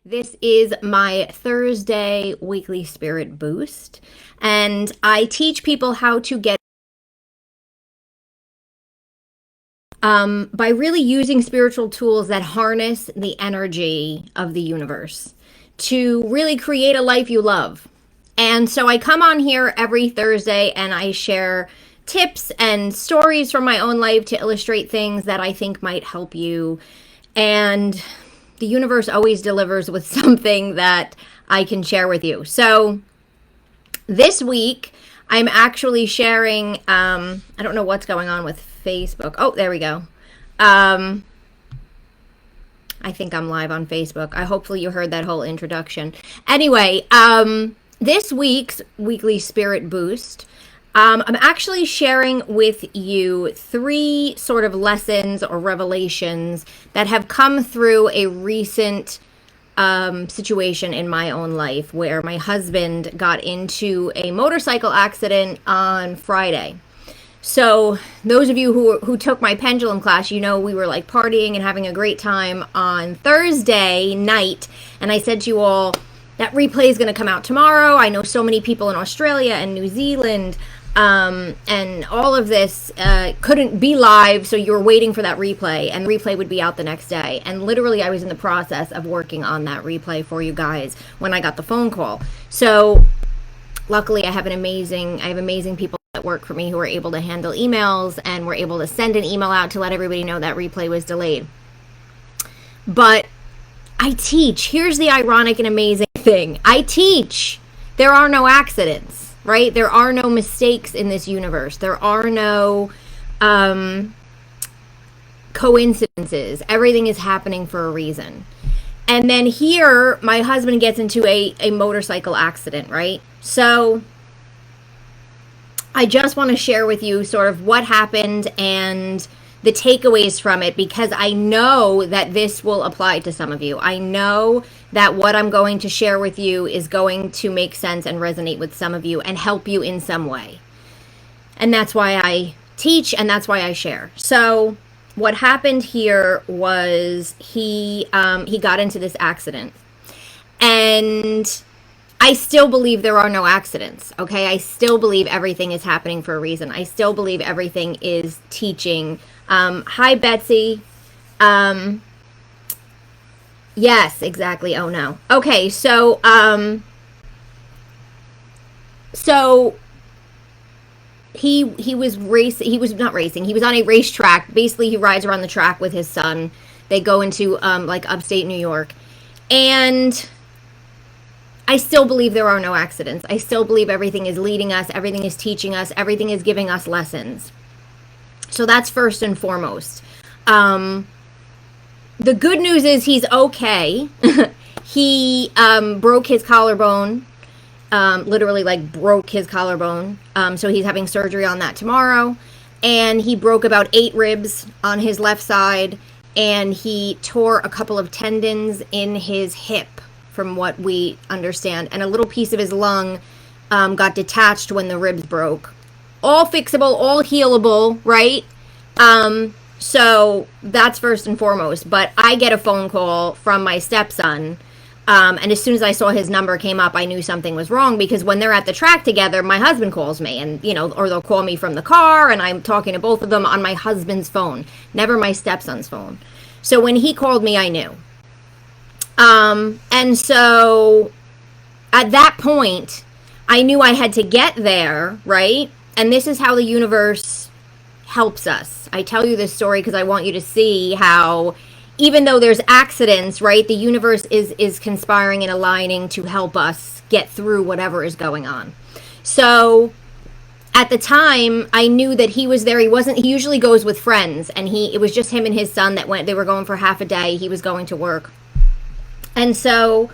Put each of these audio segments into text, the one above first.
This is my Thursday weekly spirit boost, and I teach people how to get by really using spiritual tools that harness the energy of the universe to really create a life you love. And so I come on here every Thursday and I share tips and stories from my own life to illustrate things that I think might help you. And the universe always delivers with something that I can share with you. So this week, I'm actually sharing, I don't know what's going on with Facebook. Oh, there we go. I think I'm live on Facebook. Hopefully you heard that whole introduction. Anyway, this week's weekly spirit boost, I'm actually sharing with you 3 sort of lessons or revelations that have come through a recent situation in my own life where my husband got into a motorcycle accident on Friday. So those of you who took my pendulum class, you know we were like partying and having a great time on Thursday night. And I said to you all, that replay is going to come out tomorrow. I know so many people in Australia and New Zealand, and all of this couldn't be live, so you were waiting for that replay, and the replay would be out the next day. And literally, I was in the process of working on that replay for you guys when I got the phone call. So luckily, I have amazing people that work for me who are able to handle emails, and were able to send an email out to let everybody know that replay was delayed. But I teach. Here's the ironic and amazing thing. I teach. There are no accidents, right? There are no mistakes in this universe. There are no coincidences. Everything is happening for a reason. And then here, my husband gets into a motorcycle accident, right? So I just want to share with you sort of what happened and the takeaways from it, because I know that this will apply to some of you. I know that what I'm going to share with you is going to make sense and resonate with some of you and help you in some way. And that's why I teach, and that's why I share. So what happened here was he got into this accident. And I still believe there are no accidents, okay? I still believe everything is happening for a reason. I still believe everything is teaching. Hi, Betsy. Yes, exactly. Oh, no. Okay, so he was racing. He was not racing. He was on a racetrack. Basically, he rides around the track with his son. They go into like upstate New York. And I still believe there are no accidents. I still believe everything is leading us, everything is teaching us, everything is giving us lessons. So that's first and foremost. The good news is he's okay. He broke his collarbone, literally like broke his collarbone. So he's having surgery on that tomorrow. And he broke about 8 ribs on his left side, and he tore a couple of tendons in his hip, from what we understand, and a little piece of his lung got detached when the ribs broke. All fixable, all healable, right? So that's first and foremost. But I get a phone call from my stepson, and as soon as I saw his number came up, I knew something was wrong, because when they're at the track together, my husband calls me, and or they'll call me from the car, and I'm talking to both of them on my husband's phone, never my stepson's phone. So when he called me, I knew. And so at that point, I knew I had to get there, right? And this is how the universe helps us. I tell you this story because I want you to see how, even though there's accidents, right, the universe is conspiring and aligning to help us get through whatever is going on. So at the time, I knew that he was there. He usually goes with friends, and it was just him and his son that went. They were going for half a day. He was going to work. And so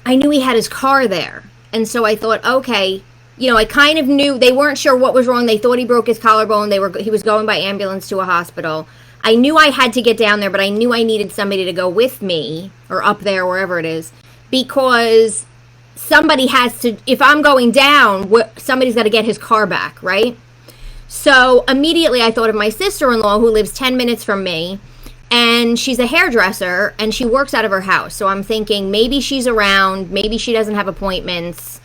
I knew he had his car there. And so I thought, okay, I kind of knew they weren't sure what was wrong. They thought he broke his collarbone. He was going by ambulance to a hospital. I knew I had to get down there, but I knew I needed somebody to go with me, or up there, wherever it is, because somebody has to, if I'm going down, somebody's got to get his car back, right? So immediately I thought of my sister-in-law, who lives 10 minutes from me. And she's a hairdresser and she works out of her house. So I'm thinking maybe she's around, maybe she doesn't have appointments.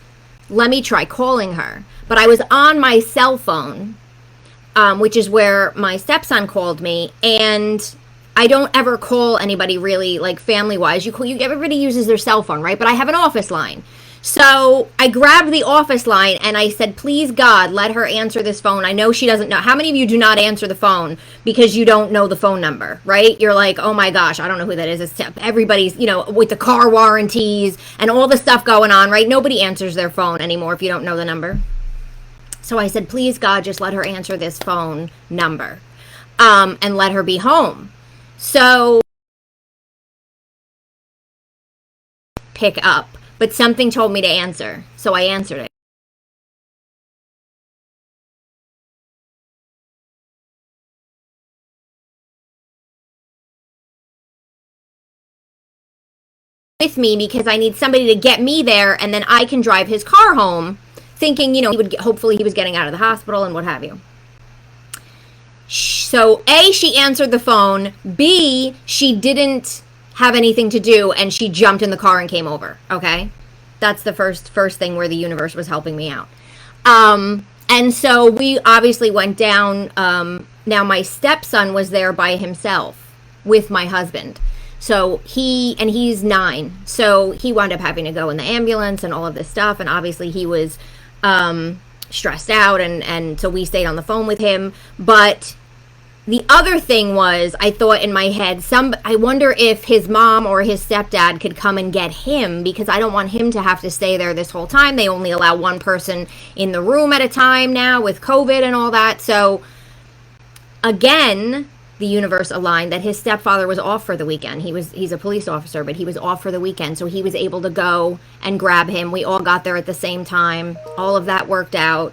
Let me try calling her. But I was on my cell phone, which is where my stepson called me, and I don't ever call anybody really, like, family-wise. Everybody uses their cell phone, right? But I have an office line. So I grabbed the office line and I said, please, God, let her answer this phone. I know she doesn't know. How many of you do not answer the phone because you don't know the phone number, right? You're like, oh my gosh, I don't know who that is. It's everybody's, with the car warranties and all the stuff going on, right? Nobody answers their phone anymore if you don't know the number. So I said, please, God, just let her answer this phone number, and let her be home. So pick up. But something told me to answer, so I answered it. With me because I need somebody to get me there, and then I can drive his car home, thinking, hopefully he was getting out of the hospital and what have you. So A, she answered the phone. B, she didn't have anything to do, and she jumped in the car and came over. Okay, that's the first thing where the universe was helping me out. And so we obviously went down. Now my stepson was there by himself with my husband. So he's 9. So he wound up having to go in the ambulance and all of this stuff. And obviously he was stressed out. And so we stayed on the phone with him. But the other thing was, I thought in my head, I wonder if his mom or his stepdad could come and get him, because I don't want him to have to stay there this whole time. They only allow one person in the room at a time now with COVID and all that. So again, the universe aligned that his stepfather was off for the weekend. He's a police officer, but he was off for the weekend. So he was able to go and grab him. We all got there at the same time. All of that worked out.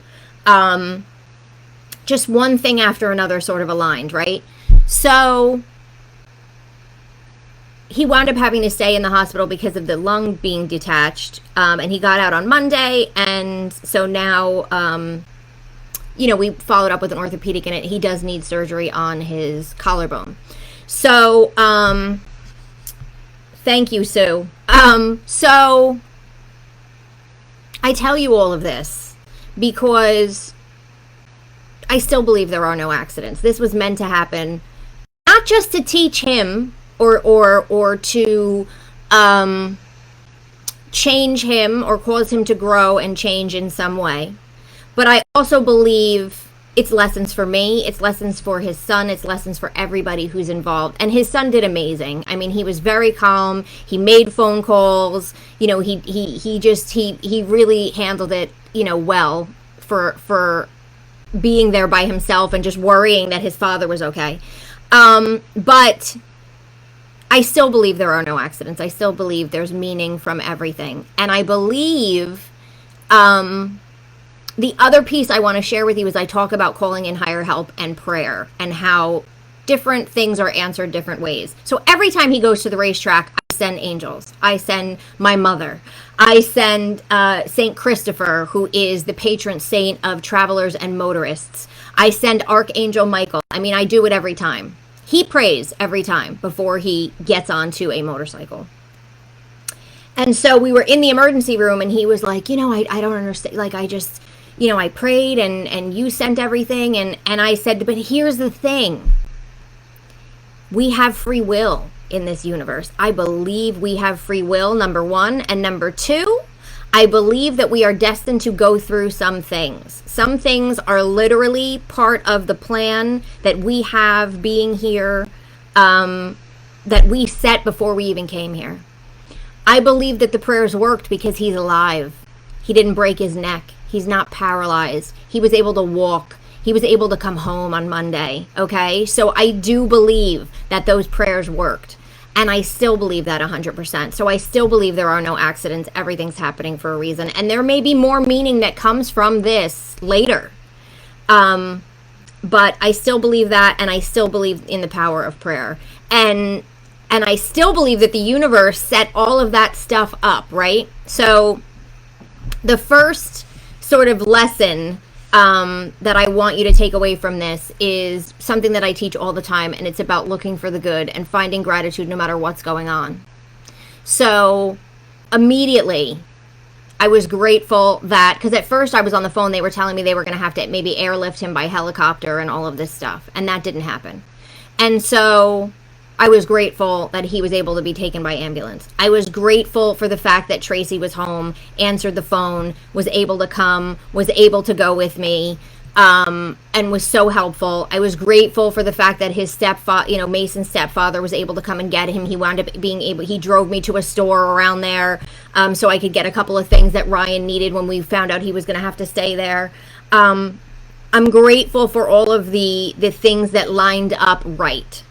Just one thing after another sort of aligned, right? So he wound up having to stay in the hospital because of the lung being detached. And he got out on Monday. And so now, we followed up with an orthopedic, and he does need surgery on his collarbone. So, thank you, Sue. So I tell you all of this because I still believe there are no accidents. This was meant to happen, not just to teach him or to change him or cause him to grow and change in some way, but I also believe it's lessons for me. It's lessons for his son. It's lessons for everybody who's involved. And his son did amazing. I mean, he was very calm. He made phone calls. He really handled it, well for being there by himself and just worrying that his father was okay. But I still believe there are no accidents. I still believe there's meaning from everything. And I believe the other piece I want to share with you is I talk about calling in higher help and prayer and how different things are answered different ways. So every time he goes to the racetrack, I send angels. I send my mother. I send Saint Christopher, who is the patron saint of travelers and motorists. I send Archangel Michael. I mean, I do it every time. He prays every time before he gets onto a motorcycle. And so we were in the emergency room, and he was like, I don't understand. Like, I just, I prayed and you sent everything. And I said, but here's the thing. We have free will in this universe. I believe we have free will, number one. And number two, I believe that we are destined to go through some things. Some things are literally part of the plan that we have being here, that we set before we even came here. I believe that the prayers worked because he's alive. He didn't break his neck. He's not paralyzed. He was able to walk. He was able to come home on Monday, okay? So I do believe that those prayers worked. And I still believe that 100%. So I still believe there are no accidents. Everything's happening for a reason. And there may be more meaning that comes from this later. But I still believe that, and I still believe in the power of prayer. And I still believe that the universe set all of that stuff up, right? So the first sort of lesson that I want you to take away from this is something that I teach all the time, and it's about looking for the good and finding gratitude no matter what's going on. So immediately I was grateful that, because at first I was on the phone, they were telling me they were going to have to maybe airlift him by helicopter and all of this stuff, and that didn't happen. And so I was grateful that he was able to be taken by ambulance. I was grateful for the fact that Tracy was home, answered the phone, was able to come, was able to go with me, and was so helpful. I was grateful for the fact that his stepfather, Mason's stepfather, was able to come and get him. He wound up he drove me to a store around there, so I could get a couple of things that Ryan needed when we found out he was going to have to stay there. I'm grateful for all of the things that lined up right,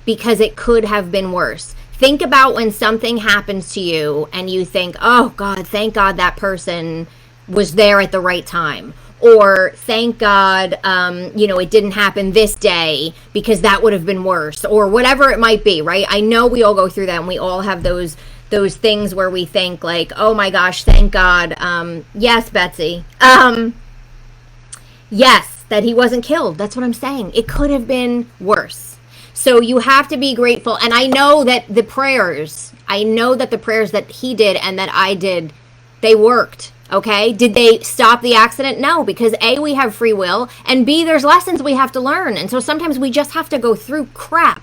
because it could have been worse. Think about when something happens to you and you think, oh God, thank God that person was there at the right time. Or thank God, it didn't happen this day because that would have been worse, or whatever it might be, right? I know we all go through that, and we all have those things where we think like, oh my gosh, thank God. Yes, Betsy. Yes, that he wasn't killed. That's what I'm saying. It could have been worse. So you have to be grateful. And I know that the prayers that he did and that I did, they worked. Okay. Did they stop the accident? No, because A, we have free will, and B, there's lessons we have to learn. And so sometimes we just have to go through crap,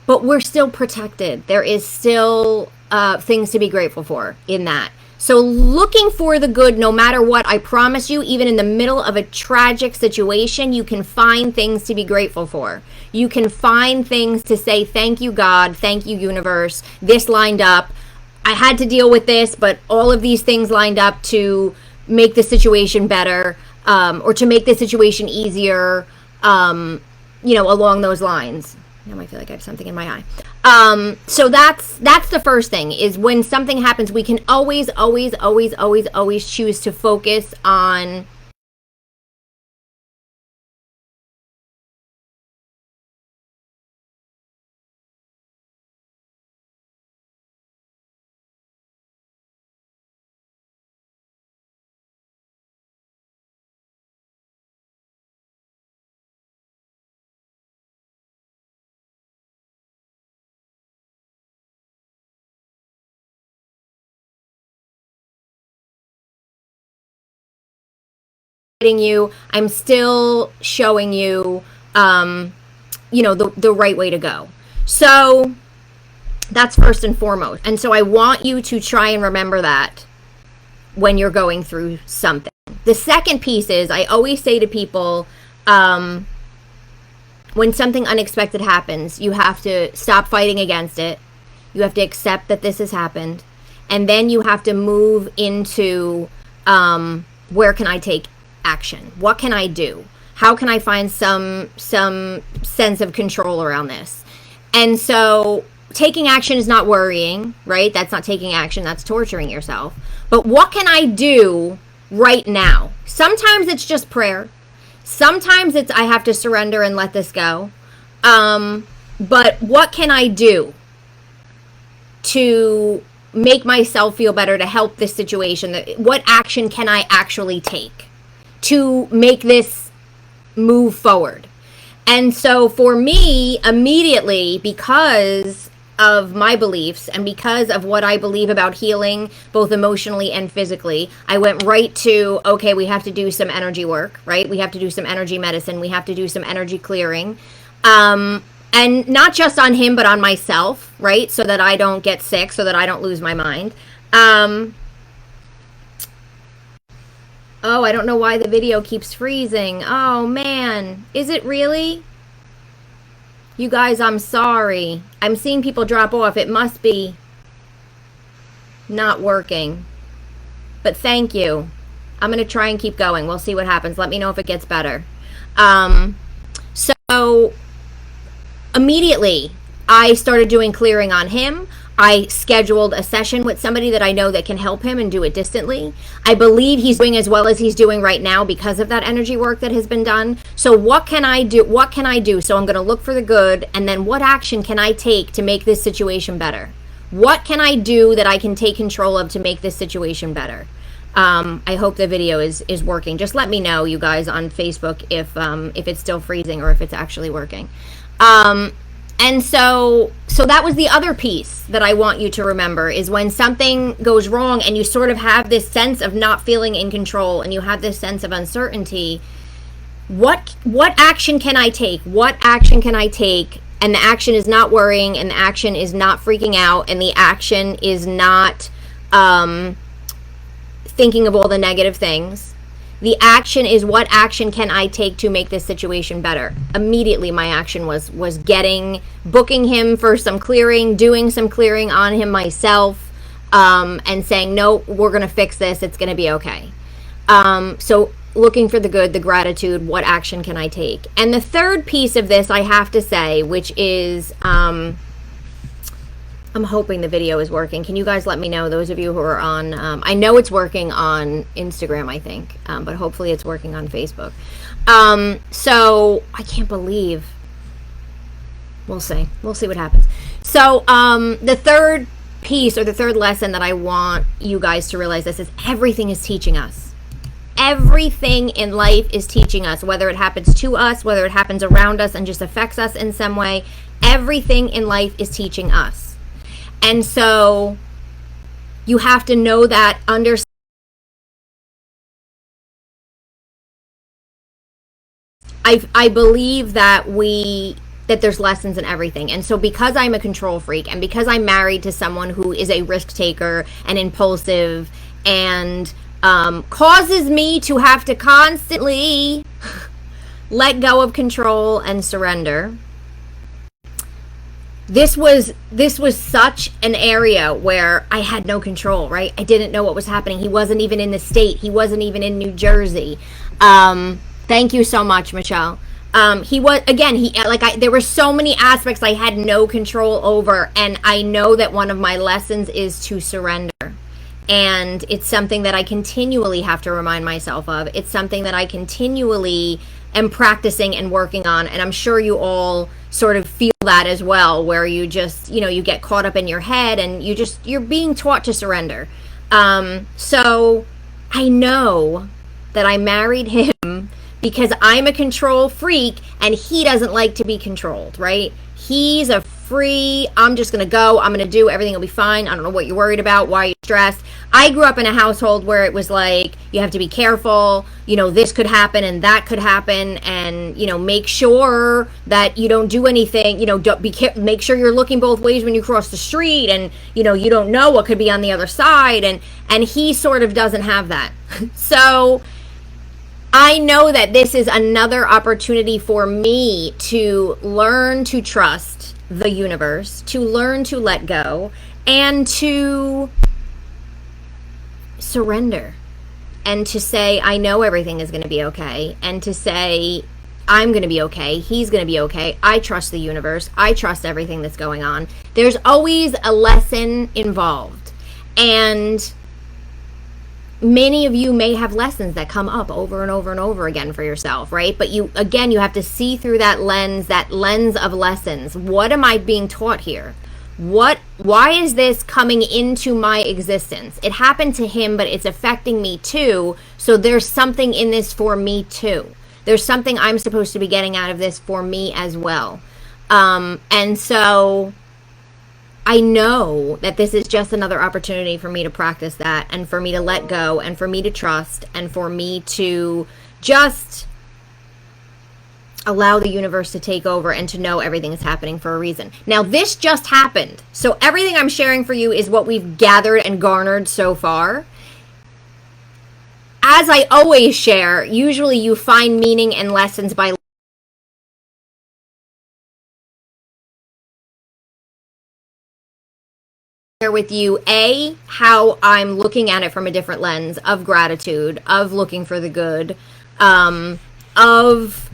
but we're still protected. There is still things to be grateful for in that. So looking for the good, no matter what, I promise you, even in the middle of a tragic situation, you can find things to be grateful for. You can find things to say, thank you, God, thank you, universe, this lined up. I had to deal with this, but all of these things lined up to make the situation better, or to make the situation easier, along those lines. Now I feel like I have something in my eye. So that's the first thing, is when something happens, we can always choose to focus on you. I'm still showing you, the right way to go. So that's first and foremost. And so I want you to try and remember that when you're going through something. The second piece is, I always say to people, when something unexpected happens, you have to stop fighting against it. You have to accept that this has happened. And then you have to move into, where can I take action? What can I do? How can I find some sense of control around this? And so taking action is not worrying, right? That's not taking action. That's torturing yourself. But what can I do right now? Sometimes it's just prayer. Sometimes it's I have to surrender and let this go. But what can I do to make myself feel better, to help this situation? What action can I actually take to make this move forward? And so for me, immediately, because of my beliefs and because of what I believe about healing, both emotionally and physically, I went right to, okay, we have to do some energy work, right? We have to do some energy medicine. We have to do some energy clearing. And not just on him, but on myself, right? So that I don't get sick, so that I don't lose my mind. Oh, I don't know why the video keeps freezing. Oh, man. Is it really? You guys, I'm sorry. I'm seeing people drop off. It must be not working. But thank you. I'm going to try and keep going. We'll see what happens. Let me know if it gets better. So immediately, I started doing clearing on him. I scheduled a session with somebody that I know that can help him and do it distantly. I believe he's doing as well as he's doing right now because of that energy work that has been done. So what can I do? What can I do? So I'm going to look for the good, and then what action can I take to make this situation better? What can I do that I can take control of to make this situation better? I hope the video is working. Just let me know, you guys, on Facebook if it's still freezing or if it's actually working. And so that was the other piece that I want you to remember, is when something goes wrong and you sort of have this sense of not feeling in control and you have this sense of uncertainty, what action can I take? What action can I take? And the action is not worrying, and the action is not freaking out, and the action is not thinking of all the negative things. The action is, what action can I take to make this situation better? Immediately my action was booking him for some clearing, doing some clearing on him myself, and saying, no, we're going to fix this. It's going to be okay. So looking for the good, the gratitude, what action can I take? And the third piece of this, I have to say, which is, I'm hoping the video is working. Can you guys let me know, those of you who are on, I know it's working on Instagram, I think, but hopefully it's working on Facebook. So I can't believe, we'll see what happens. So the third piece, or the third lesson that I want you guys to realize, this is, everything is teaching us. Everything in life is teaching us, whether it happens to us, whether it happens around us and just affects us in some way. Everything in life is teaching us. And so you have to know that, understand. I believe that there's lessons in everything. And so because I'm a control freak, and because I'm married to someone who is a risk taker and impulsive and causes me to have to constantly let go of control and surrender, this was such an area where I had no control, right? I didn't know what was happening. He wasn't even in the state. He wasn't even in New Jersey. Thank you so much, Michelle. He was, again, there were so many aspects I had no control over, and I know that one of my lessons is to surrender. And it's something that I continually have to remind myself of. It's something that I continually am practicing and working on. And I'm sure you all sort of feel that as well, where you just, you get caught up in your head and you're being taught to surrender. So I know that I married him because I'm a control freak and he doesn't like to be controlled, right? He's a free, I'm just going to go, I'm going to do, everything will be fine. I don't know what you're worried about. Why are you stressed? I grew up in a household where it was like, you have to be careful, this could happen and that could happen, and, make sure that you don't do anything, make sure you're looking both ways when you cross the street, and, you don't know what could be on the other side. And he sort of doesn't have that. So I know that this is another opportunity for me to learn to trust the universe, to learn to let go, and to surrender, and to say, I know everything is going to be okay, and to say, I'm going to be okay, he's going to be okay, I trust the universe, I trust everything that's going on. There's always a lesson involved, and many of you may have lessons that come up over and over and over again for yourself, right? But you have to see through that lens of lessons. What am I being taught here? Why is this coming into my existence? It happened to him, but it's affecting me too. So there's something in this for me too. There's something I'm supposed to be getting out of this for me as well. And so I know that this is just another opportunity for me to practice that, and for me to let go, and for me to trust, and for me to just allow the universe to take over and to know everything is happening for a reason. Now, this just happened. So everything I'm sharing for you is what we've gathered and garnered so far. As I always share, usually you find meaning and lessons by with you how I'm looking at it from a different lens of gratitude, of looking for the good, of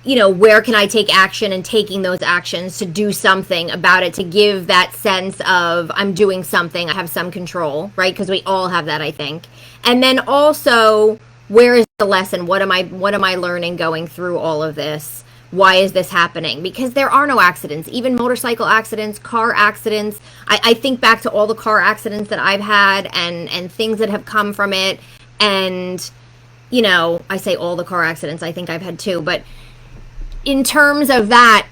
where can I take action, and taking those actions to do something about it, to give that sense of I'm doing something, I have some control, right? Because we all have that, I think. And then also, where is the lesson? What am I learning going through all of this why is this happening? Because there are no accidents, even motorcycle accidents, car accidents. I think back to all the car accidents that I've had and things that have come from it. And, you know, I say all the car accidents, I think I've had too. But in terms of that,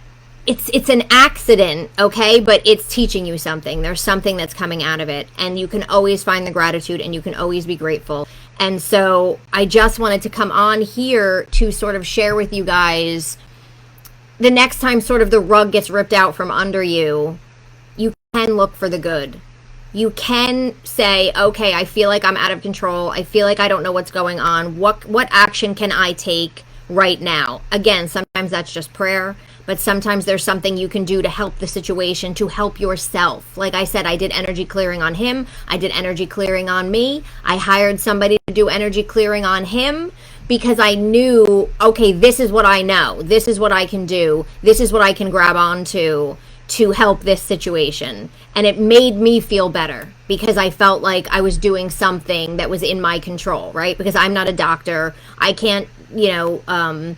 it's an accident, okay? But it's teaching you something. There's something that's coming out of it. And you can always find the gratitude and you can always be grateful. And so I just wanted to come on here to sort of share with you guys, the next time sort of the rug gets ripped out from under you, you can look for the good. You can say, okay, I feel like I'm out of control. I feel like I don't know what's going on. What action can I take right now? Again, sometimes that's just prayer, but sometimes there's something you can do to help the situation, to help yourself. Like I said, I did energy clearing on him. I did energy clearing on me. I hired somebody to do energy clearing on him because I knew, okay, this is what I know. This is what I can do. This is what I can grab onto to help this situation. And it made me feel better because I felt like I was doing something that was in my control, right? Because I'm not a doctor. I can't, you know,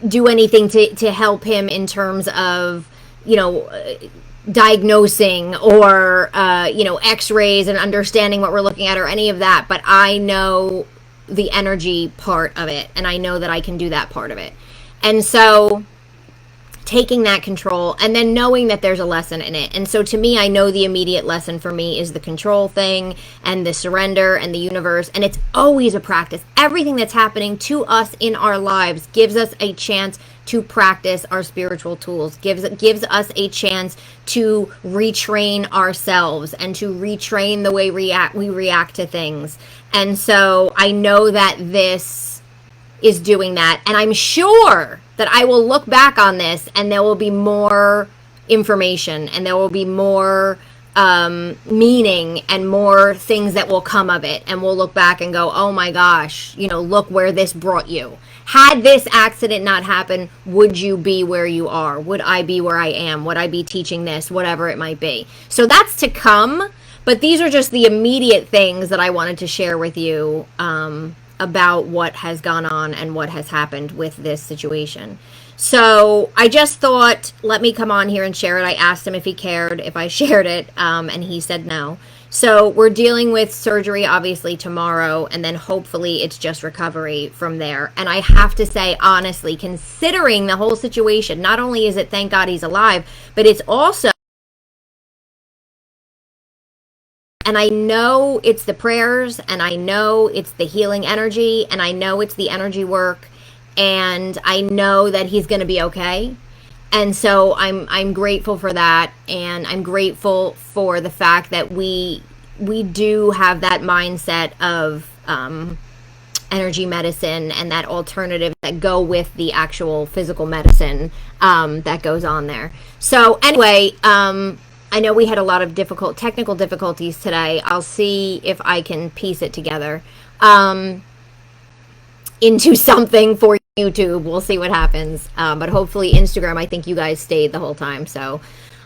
do anything to help him in terms of, you know, diagnosing or, you know, x-rays and understanding what we're looking at or any of that. But I know the energy part of it, and I know that I can do that part of it. And so taking that control and then knowing that there's a lesson in it. And so to me, I know the immediate lesson for me is the control thing and the surrender and the universe. And it's always a practice. Everything that's happening to us in our lives gives us a chance to practice our spiritual tools, gives us a chance to retrain ourselves and to retrain the way we react to things. And so I know that this is doing that. And I'm sure that I will look back on this and there will be more information and there will be more meaning and more things that will come of it. And we'll look back and go, oh my gosh, you know, look where this brought you. Had this accident not happened, would you be where you are? Would I be where I am? Would I be teaching this? Whatever it might be. So that's to come. But these are just the immediate things that I wanted to share with you about what has gone on and what has happened with this situation. So I just thought, let me come on here and share it. I asked him if he cared if I shared it, and he said no. So we're dealing with surgery, obviously, tomorrow, and then hopefully it's just recovery from there. And I have to say, honestly, considering the whole situation, not only is it thank God he's alive, but it's also, and I know it's the prayers, and I know it's the healing energy, and I know it's the energy work, and I know that he's going to be okay. And so I'm grateful for that, and I'm grateful for the fact that we do have that mindset of energy medicine and that alternative that go with the actual physical medicine that goes on there. So anyway, I know we had a lot of technical difficulties today. I'll see if I can piece it together into something for YouTube. We'll see what happens. But hopefully Instagram, I think you guys stayed the whole time. So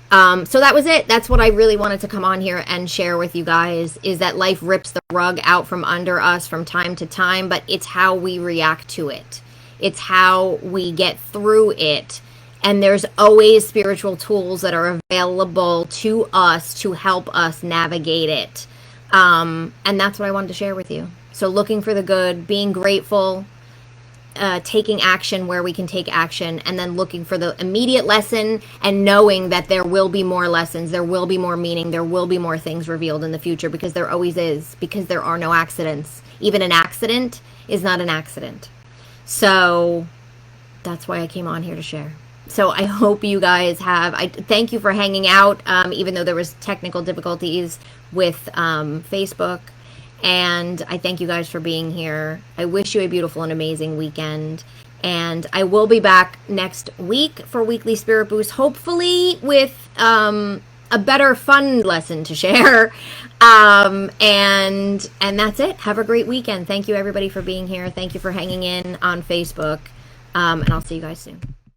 that was it. That's what I really wanted to come on here and share with you guys, is that life rips the rug out from under us from time to time, but it's how we react to it. It's how we get through it. And there's always spiritual tools that are available to us to help us navigate it. And that's what I wanted to share with you. So looking for the good, being grateful, taking action where we can take action, and then looking for the immediate lesson and knowing that there will be more lessons, there will be more meaning, there will be more things revealed in the future, because there always is, because there are no accidents. Even an accident is not an accident. So that's why I came on here to share. So I hope you guys I thank you for hanging out, even though there was technical difficulties with Facebook. And I thank you guys for being here. I wish you a beautiful and amazing weekend. And I will be back next week for Weekly Spirit Boost, hopefully with a better fun lesson to share. And that's it. Have a great weekend. Thank you, everybody, for being here. Thank you for hanging in on Facebook. And I'll see you guys soon.